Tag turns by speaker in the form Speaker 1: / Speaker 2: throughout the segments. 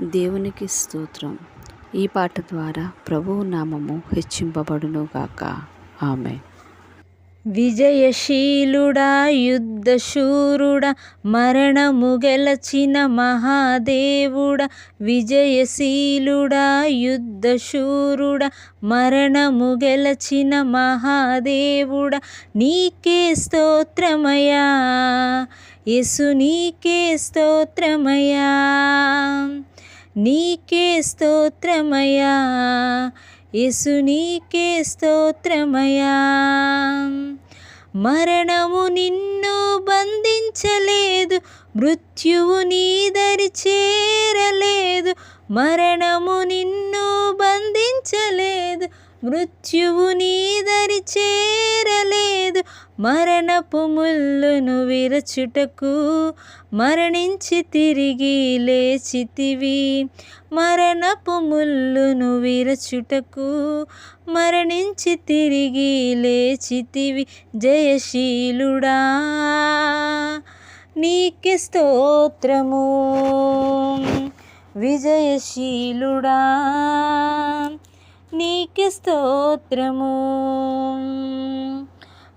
Speaker 1: దేవునికి స్తోత్రం. ఈ పాట ద్వారా ప్రభువు నామము హెచ్చింపబడునుగాక. ఆమేన్.
Speaker 2: విజయశీలుడా యుద్ధశూరుడా మరణము గెలచిన మహాదేవుడా, విజయశీలుడా యుద్ధశూరుడా మరణము గెలచిన మహాదేవుడా, నీకే స్తోత్రమయా యేసు, నీకే స్తోత్రమయా, నీకే స్తోత్రమయా యేసు, నీకే స్తోత్రమయా. మరణము నిన్ను బంధించలేదు, మృత్యువు నీ దరి చేరలేదు. మరణము నిన్ను బంధించలేదు, మృత్యువు నీ దరి చేరలేదు. మరణపు ముల్లును విరచుటకు మరణించి తిరిగి లేచితివి. మరణపు ముల్లును విరచుటకు మరణించి తిరిగి లేచితివి. జయశీలుడా నీకే స్తోత్రము, విజయశీలుడా నీకే స్తోత్రము.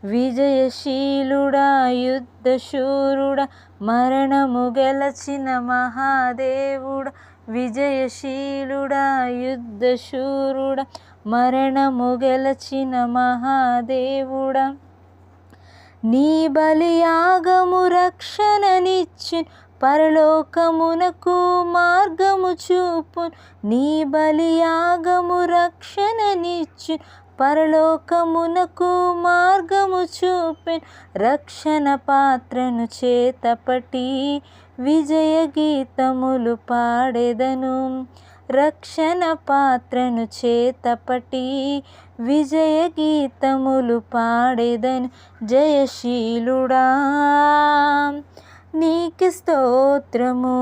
Speaker 2: విజయశీలుడా యుద్ధశూరుడా మరణము గెలచిన మహాదేవుడా, విజయశీలుడా యుద్ధశూరుడా మరణము గెలచిన మహాదేవుడా, నీ బలియాగము రక్షణనిచ్చును, పరలోకమునకు మార్గము చూపును. నీ బలియాగము రక్షణనిచ్చును, పరలోకమునకు మార్గము చూపెను. రక్షణ పాత్రను చేతపట్టి విజయ గీతములు పాడెదను. రక్షణ పాత్రను చేతపట్టి విజయ గీతములు పాడెదను. జయశీలుడా నీకే స్తోత్రము,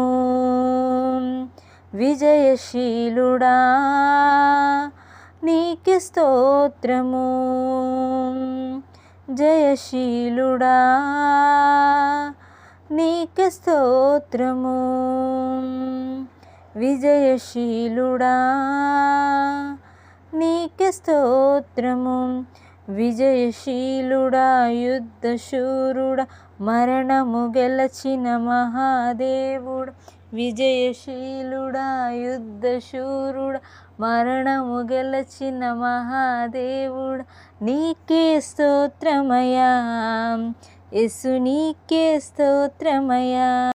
Speaker 2: విజయశీలుడా నీకే స్తోత్రము. జయశీలుడా నీకే స్తోత్రము, విజయశీలుడా నీకే స్తోత్రము. విజయశీలుడా యుద్ధశూరుడా మరణము గెలచిన మహాదేవుడా, విజయశీలుడా యుద్ధశూరుడా మరణము గెలచిన మహాదేవుడా, నీకే స్తోత్రమయా యేసు, నీకే స్తోత్రమయా.